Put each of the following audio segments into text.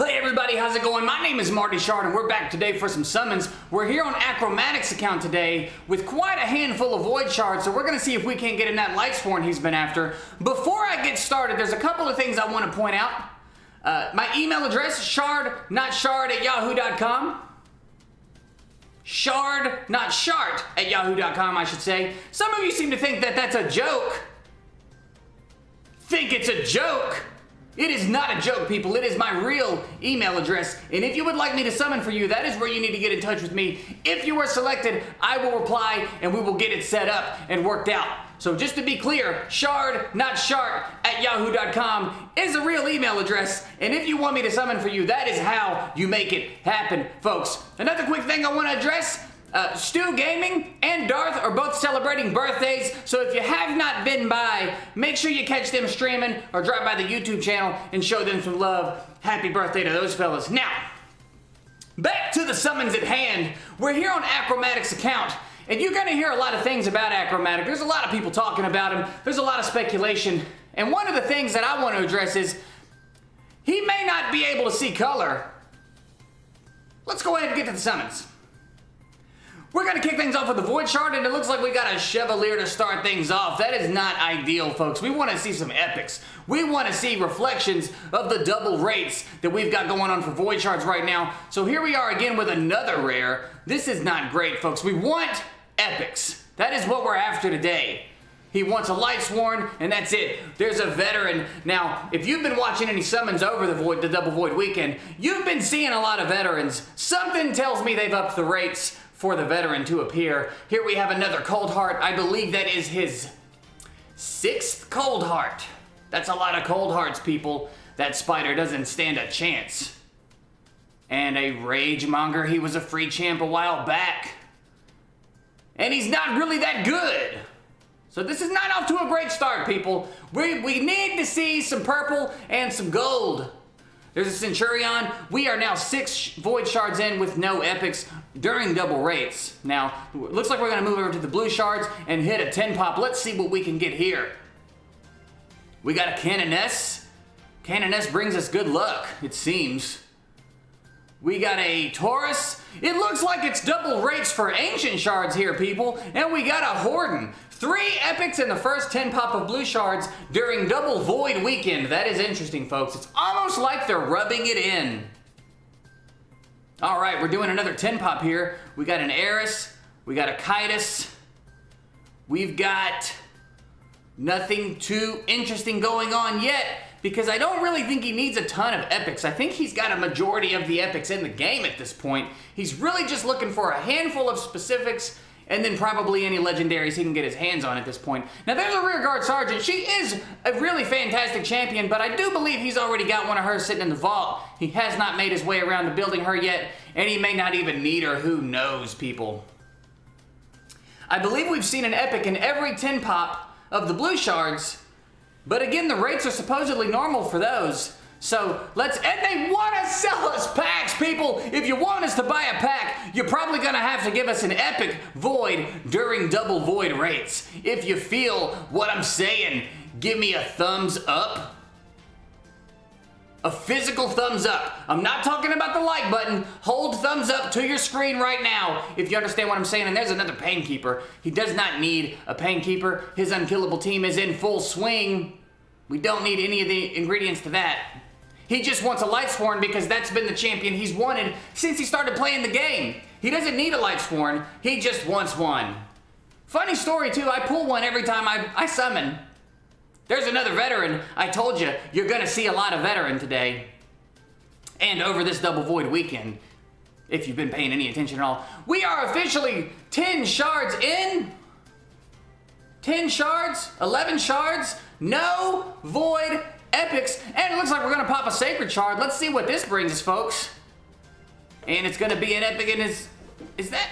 Hey everybody, how's it going? My name is Marty and we're back today for some summons. We're here on Achromatic's account today with quite a handful of void shards, so we're gonna see if we can't get him that Lightsworn he's been after. Before I get started, there's a couple of things I want to point out. My email address, shard@yahoo.com. Shard, not shart, at yahoo.com, I should say. Some of you seem to think that that's a joke. Think it's a joke. It is not a joke, people. It is my real email address. And if you would like me to summon for you, that is where you need to get in touch with me. If you are selected, I will reply and we will get it set up and worked out. So just to be clear, shard, not shart, at yahoo.com is a real email address. And if you want me to summon for you, that is how you make it happen, folks. Another quick thing I want to address. Stew Gaming and Darth are both celebrating birthdays, so if you have not been by, make sure you catch them streaming or drop by the YouTube channel and show them some love. Happy birthday to those fellas. Now, back to the summons at hand. We're here on Achromatic's account, and you're going to hear a lot of things about Achromatic. There's a lot of people talking about him. There's a lot of speculation, and one of the things that I want to address is he may not be able to see color. Let's go ahead and get to the summons. We're going to kick things off with the Void Shard, and it looks like we got a Chevalier to start things off. That is not ideal, folks. We want to see some epics. We want to see reflections of the double rates that we've got going on for Void Shards right now. So here we are again with another rare. This is not great, folks. We want epics. That is what we're after today. He wants a Lightsworn, and that's it. There's a veteran. Now, if you've been watching any summons over the Double Void weekend, you've been seeing a lot of veterans. Something tells me they've upped the rates for the veteran to appear. Here we have another Cold Heart. I believe that is his 6th Cold Heart. That's a lot of Cold Hearts, people. That spider doesn't stand a chance. And a Rage Monger. He was a free champ a while back. And he's not really that good. So this is not off to a great start, people. We need to see some purple and some gold. There's a Centurion. We are now 6 Void Shards in with no epics during double rates. Now, it looks like we're going to move over to the blue shards and hit a 10 pop. Let's see what we can get here. We got a Canoness. Canoness brings us good luck, it seems. We got a Taurus. It looks like it's double rates for ancient shards here, people. And we got a Horden. 3 epics in the first 10 pop of blue shards during double void weekend. That is interesting, folks. It's almost like they're rubbing it in. All right, we're doing another 10 pop here. We got an Eris. We got a Kitus. We've got nothing too interesting going on yet, because I don't really think he needs a ton of epics. I think he's got a majority of the epics in the game at this point. He's really just looking for a handful of specifics and then probably any legendaries he can get his hands on at this point. Now there's a Rearguard Sergeant. She is a really fantastic champion, but I do believe he's already got one of hers sitting in the vault. He has not made his way around to building her yet, and he may not even need her. Who knows, people? I believe we've seen an epic in every 10 pop of the blue shards, but again, the rates are supposedly normal for those. So and they want to sell us packs, people. If you want us to buy a pack, you're probably going to have to give us an epic void during double void rates. If you feel what I'm saying, give me a thumbs up. A physical thumbs up. I'm not talking about the like button. Hold thumbs up to your screen right now if you understand what I'm saying. And there's another Painkeeper. He does not need a Painkeeper. His unkillable team is in full swing. We don't need any of the ingredients to that. He just wants a Lightsworn because that's been the champion he's wanted since he started playing the game. He doesn't need a Lightsworn, he just wants one. Funny story too, I pull one every time I summon. There's another veteran. I told you, you're gonna see a lot of veteran today. And over this double void weekend, if you've been paying any attention at all. We are officially 10 shards in. 10 shards, 11 shards, no void epics, and it looks like we're gonna pop a Sacred Shard. Let's see what this brings us, folks. And it's gonna be an epic, and is that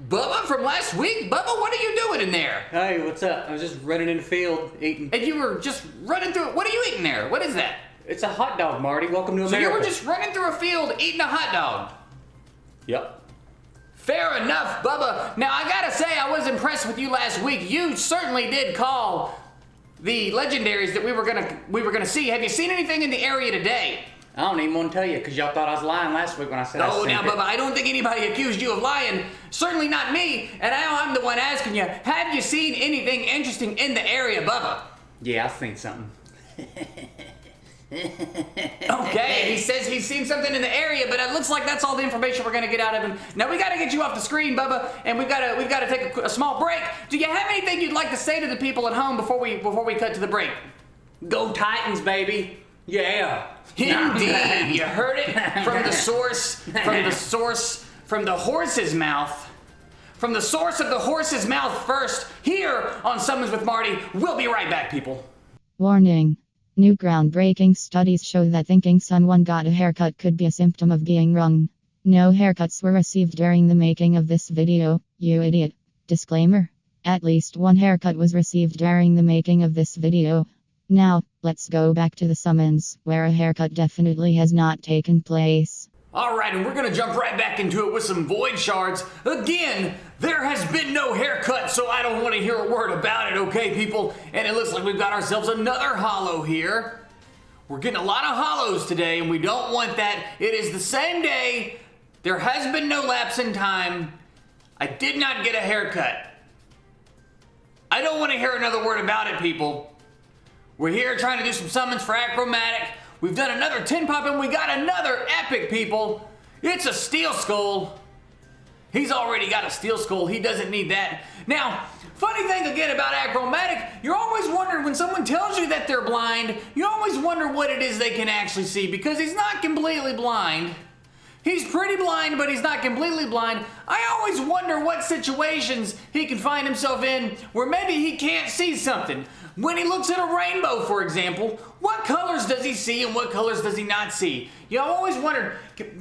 Bubba from last week? Bubba, what are you doing in there? Hey, what's up? I was just running in the field, eating. And you were just running through it. What are you eating there? What is that? It's a hot dog, Marty. Welcome to America. So you were just running through a field eating a hot dog? Yep. Fair enough, Bubba. Now, I gotta say, I was impressed with you last week. You certainly did call the legendaries that we were gonna see. Have you seen anything in the area today? I don't even want to tell you because y'all thought I was lying last week when I said I Oh, sent now, it. Bubba, I don't think anybody accused you of lying. Certainly not me. And now I'm the one asking you, have you seen anything interesting in the area, Bubba? Yeah, I seen something. Okay, he says he's seen something in the area, but it looks like that's all the information we're gonna get out of him. Now we gotta get you off the screen, Bubba, and we've gotta take a small break. Do you have anything you'd like to say to the people at home before we cut to the break? Go Titans, baby. Yeah. Indeed, you heard it from the source, from the horse's mouth. From the source of the horse's mouth first, here on Summons with Marty. We'll be right back, people. Warning. New groundbreaking studies show that thinking someone got a haircut could be a symptom of being wrong. No haircuts were received during the making of this video, you idiot. Disclaimer. At least one haircut was received during the making of this video. Now, let's go back to the summons, where a haircut definitely has not taken place. Alright, and we're gonna jump right back into it with some void shards. Again, there has been no haircut, so I don't want to hear a word about it, okay, people? And it looks like we've got ourselves another hollow here. We're getting a lot of hollows today, and we don't want that. It is the same day. There has been no lapse in time. I did not get a haircut. I don't want to hear another word about it, people. We're here trying to do some summons for Achromatic. We've done another 10 pop and we got another epic, people. It's a steel skull. He's already got a steel skull. He doesn't need that. Now, funny thing again about Achromatic, you're always wondering when someone tells you that they're blind, you always wonder what it is they can actually see because he's not completely blind. He's pretty blind, but he's not completely blind. I always wonder what situations he can find himself in where maybe he can't see something. When he looks at a rainbow, for example, what colors does he see and what colors does he not see? You know, I've always wondered,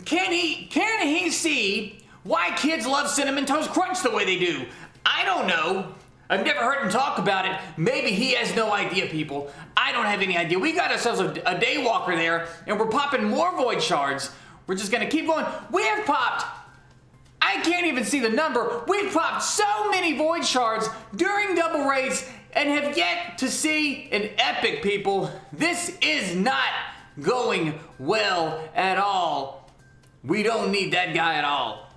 can he see why kids love Cinnamon Toast Crunch the way they do? I don't know. I've never heard him talk about it. Maybe he has no idea, people. I don't have any idea. We got ourselves a Daywalker there, and we're popping more Void Shards. We're just gonna keep going. We have popped, I can't even see the number. We've popped so many Void Shards during double raids and have yet to see an epic, people. This is not going well at all. We don't need that guy at all.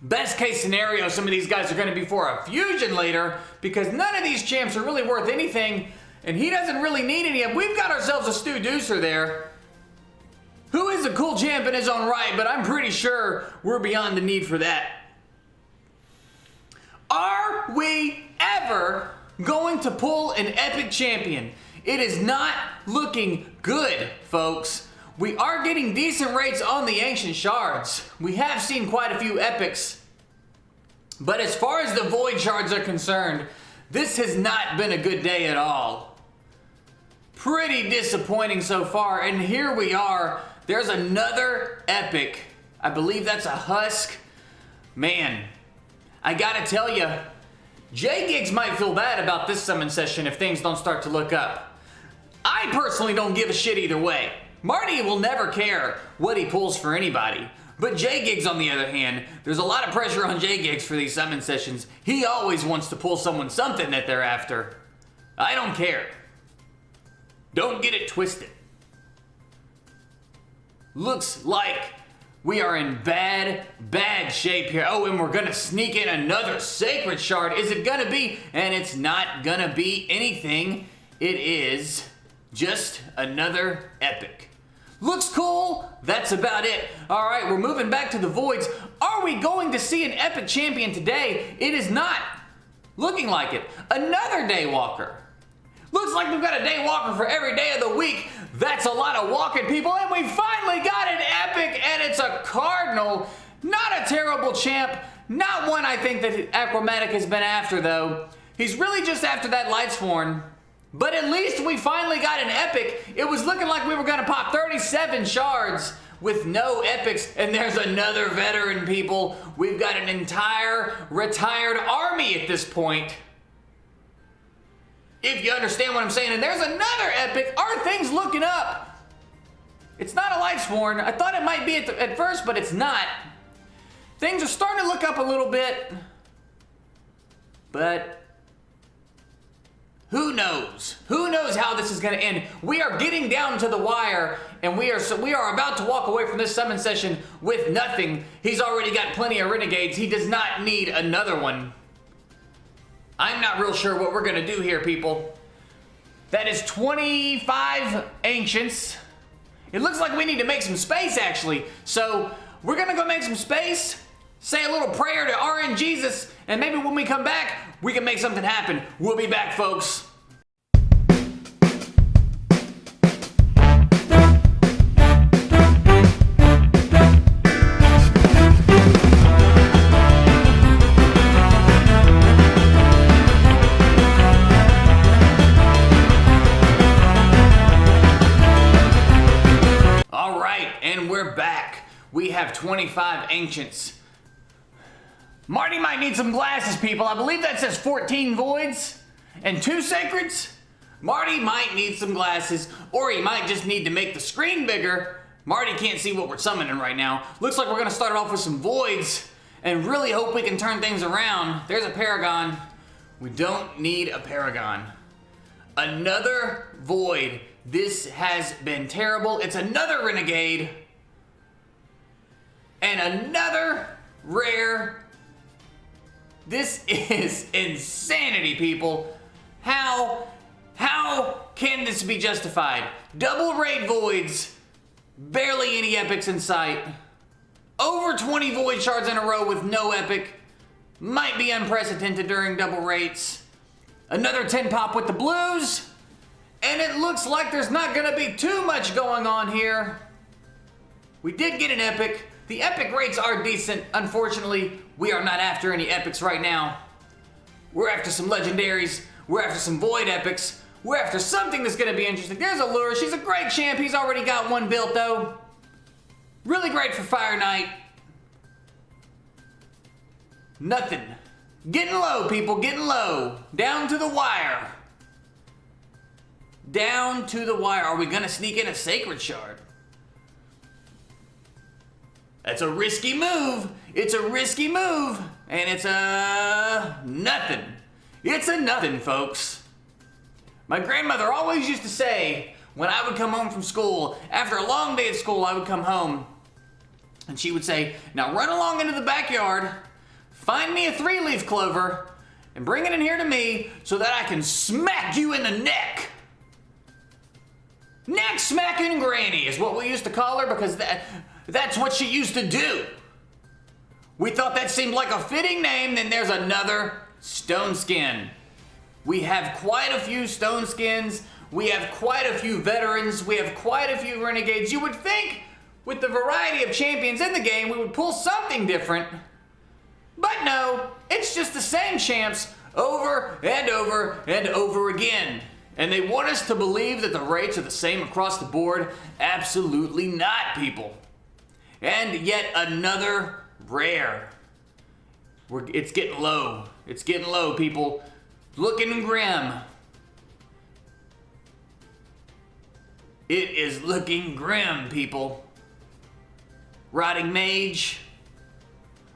Best case scenario, some of these guys are going to be for a fusion later because none of these champs are really worth anything and he doesn't really need any. We've got ourselves a Stew Deucer there, who is a cool champ in his own right, but I'm pretty sure we're beyond the need for that. Are we ever going to pull an epic champion? It is not looking good, folks. We are getting decent rates on the ancient shards. We have seen quite a few epics. But as far as the void shards are concerned, this has not been a good day at all. Pretty disappointing so far, and here we are. There's another epic. I believe that's a husk. Man, I gotta tell you, J-Gigs might feel bad about this summon session if things don't start to look up. I personally don't give a shit either way. Marty will never care what he pulls for anybody. But J-Gigs, on the other hand, there's a lot of pressure on J-Gigs for these summon sessions. He always wants to pull someone something that they're after. I don't care. Don't get it twisted. Looks like we are in bad shape here. Oh, and we're gonna sneak in another Sacred Shard. Is it gonna be? And it's not gonna be anything. It is just another epic. Looks cool. That's about it. All right, we're moving back to the voids. Are we going to see an epic champion today? It is not looking like it. Another Daywalker. Looks like we've got a Daywalker for every day of the week. That's a lot of walking, people, and we finally got an epic, and it's a Cardinal. Not a terrible champ. Not one I think that Achromatic has been after, though. He's really just after that Lightsworn. But at least we finally got an epic. It was looking like we were gonna pop 37 shards with no epics, and there's another veteran, people. We've got an entire retired army at this point. If you understand what I'm saying. And there's another epic. Are things looking up? It's not a Lightsworn. I thought it might be at first, but it's not. Things are starting to look up a little bit. But Who knows? Who knows how this is going to end? We are getting down to the wire, and we are about to walk away from this summon session with nothing. He's already got plenty of renegades. He does not need another one. I'm not real sure what we're going to do here, people. That is 25 ancients. It looks like we need to make some space, actually. So we're going to go make some space, say a little prayer to RN Jesus, and maybe when we come back, we can make something happen. We'll be back, folks. All right, and we're back. We have 25 ancients. Marty might need some glasses, people. I believe that says 14 voids and 2 sacreds. Marty might need some glasses, or he might just need to make the screen bigger. Marty can't see what we're summoning right now. Looks like we're gonna start off with some voids and really hope we can turn things around. There's a paragon. We don't need a paragon. Another void. This has been terrible. It's another renegade and another rare. This is insanity, people. How can this be justified? Double raid voids, barely any epics in sight. Over 20 void shards in a row with no epic. Might be unprecedented during double rates. Another 10 pop with the blues. And it looks like there's not gonna be too much going on here. We did get an epic. The epic rates are decent. Unfortunately, we are not after any epics right now. We're after some legendaries. We're after some void epics. We're after something that's gonna be interesting. There's Allure. She's a great champ. He's already got one built though. Really great for Fire Knight. Nothing. Getting low, people, getting low. Down to the wire. Down to the wire. Are we gonna sneak in a Sacred Shard? That's a risky move. It's a risky move. And it's a nothing. It's a nothing, folks. My grandmother always used to say, when I would come home from school, after a long day at school, I would come home, and she would say, now run along into the backyard, find me a 3-leaf clover, and bring it in here to me so that I can smack you in the neck. Neck smacking granny is what we used to call her, because that's what she used to do. We thought that seemed like a fitting name. Then there's another Stone Skin. We have quite a few Stone Skins. We have quite a few veterans. We have quite a few renegades. You would think with the variety of champions in the game, we would pull something different. But no, it's just the same champs over and over and over again. And they want us to believe that the rates are the same across the board. Absolutely not, people. And yet another rare. It's getting low. It's getting low, people. Looking grim. It is looking grim, people. Riding Mage.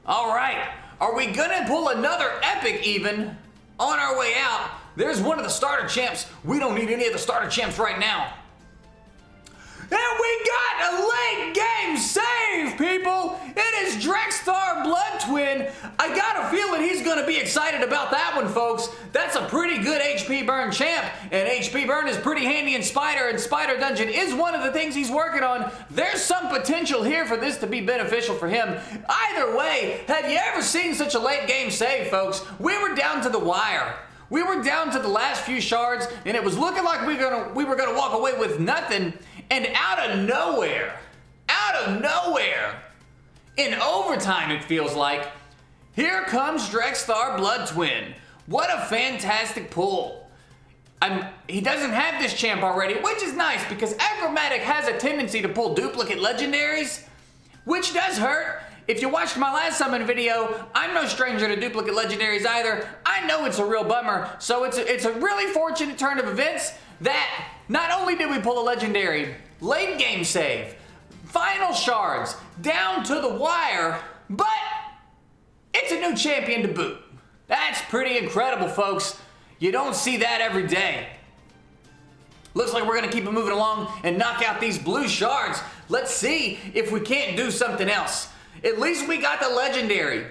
All right. Are we gonna pull another epic even on our way out? There's one of the starter champs. We don't need any of the starter champs right now. And we got a late game save, people! It is Drexthar Blood Twin. I got a feeling he's going to be excited about that one, folks. That's a pretty good HP burn champ, and HP burn is pretty handy in Spider, and Spider Dungeon is one of the things he's working on. There's some potential here for this to be beneficial for him. Either way, have you ever seen such a late game save, folks? We were down to the wire. We were down to the last few shards, and it was looking like we were gonna walk away with nothing. And out of nowhere, in overtime it feels like, here comes Drexthar Blood Twin. What a fantastic pull. He doesn't have this champ already, which is nice because Achromatic has a tendency to pull duplicate legendaries, which does hurt. If you watched my last summon video, I'm no stranger to duplicate legendaries either. I know it's a real bummer, so it's a really fortunate turn of events that not only did we pull a legendary, late game save, final shards, down to the wire, but it's a new champion to boot. That's pretty incredible, folks. You don't see that every day. Looks like we're gonna keep it moving along and knock out these blue shards. Let's see if we can't do something else. At least we got the legendary.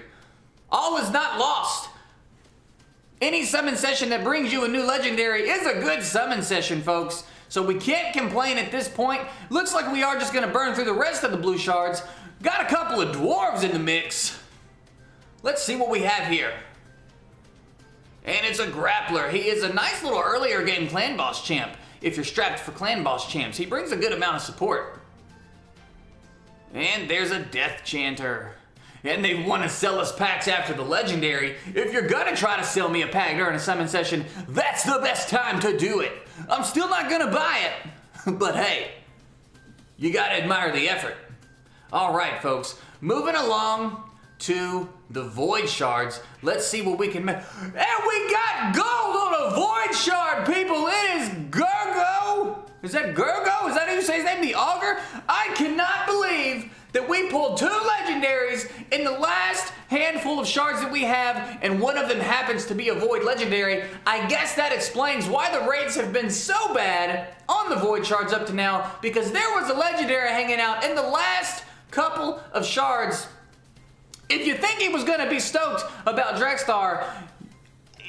All is not lost. Any summon session that brings you a new legendary is a good summon session, folks. So we can't complain at this point. Looks like we are just gonna burn through the rest of the blue shards. Got a couple of dwarves in the mix. Let's see what we have here. And it's a grappler. He is a nice little earlier game clan boss champ. If you're strapped for clan boss champs, he brings a good amount of support. And there's a death chanter. And they want to sell us packs after the legendary. If you're gonna try to sell me a pack during a summon session, that's the best time to do it. I'm still not gonna buy it, but hey, you gotta admire the effort. All right, folks, moving along to the void shards. Let's see what we can make. And we got gold on a void shard, people. It is Gurgo. Is that Gurgo? Is that who you say his name? The Augur? I cannot believe that we pulled 2 legendaries in the last handful of shards that we have, and one of them happens to be a void legendary. I guess that explains why the rates have been so bad on the void shards up to now, because there was a legendary hanging out in the last couple of shards. If you think he was gonna be stoked about Drexstar,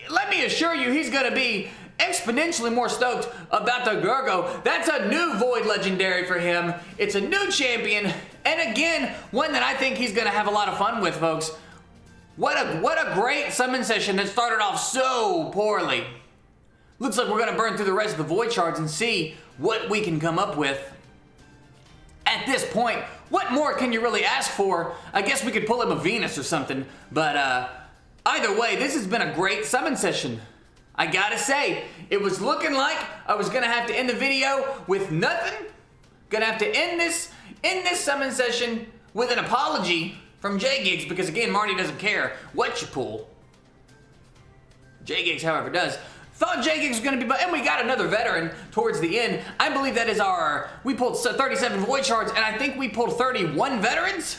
let me assure you he's gonna be exponentially more stoked about the Gurgo. That's a new void legendary for him. It's a new champion, and again, one that I think he's gonna have a lot of fun with, folks. What a great summon session that started off so poorly. Looks like we're gonna burn through the rest of the void shards and see what we can come up with. At this point, what more can you really ask for? I guess we could pull him a Venus or something, but either way, this has been a great summon session. I gotta say, it was looking like I was gonna have to end the video with nothing. Gonna have to end this summon session with an apology from J-Gigs, because again, Marty doesn't care what you pull. J-Gigs, however, does. Thought J-Gigs was gonna be, and we got another veteran towards the end. I believe that is we pulled 37 void shards, and I think we pulled 31 veterans.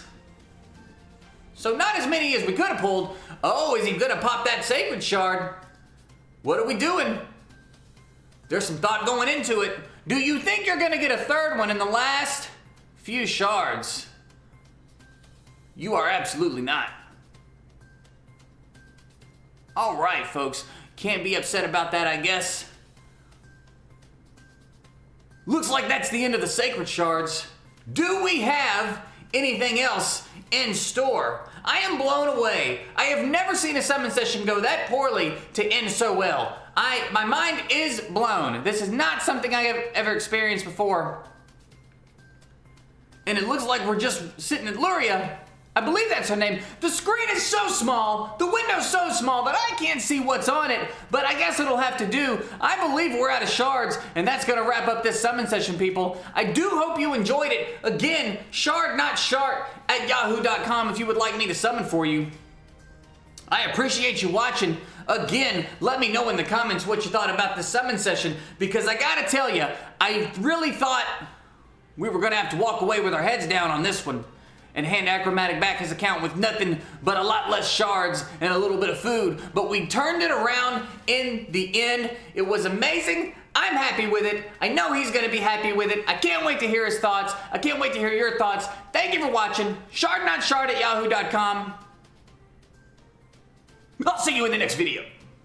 So not as many as we could have pulled. Oh, is he gonna pop that sacred shard? What are we doing? There's some thought going into it. Do you think you're gonna get a third one in the last few shards? You are absolutely not. All right, folks. Can't be upset about that, I guess. Looks like that's the end of the sacred shards. Do we have anything else in store? I am blown away. I have never seen a summon session go that poorly to end so well. My mind is blown. This is not something I have ever experienced before. And it looks like we're just sitting at Luria. I believe that's her name. The screen is so small, the window's so small that I can't see what's on it, but I guess it'll have to do. I believe we're out of shards, and that's gonna wrap up this summon session, people. I do hope you enjoyed it. Again, shardnotshart@yahoo.com if you would like me to summon for you. I appreciate you watching. Again, let me know in the comments what you thought about this summon session, because I gotta tell you, I really thought we were gonna have to walk away with our heads down on this one and hand Achromatic back his account with nothing but a lot less shards and a little bit of food. But we turned it around in the end. It was amazing. I'm happy with it. I know he's gonna be happy with it. I can't wait to hear his thoughts. I can't wait to hear your thoughts. Thank you for watching. Shardnotshart@yahoo.com. I'll see you in the next video.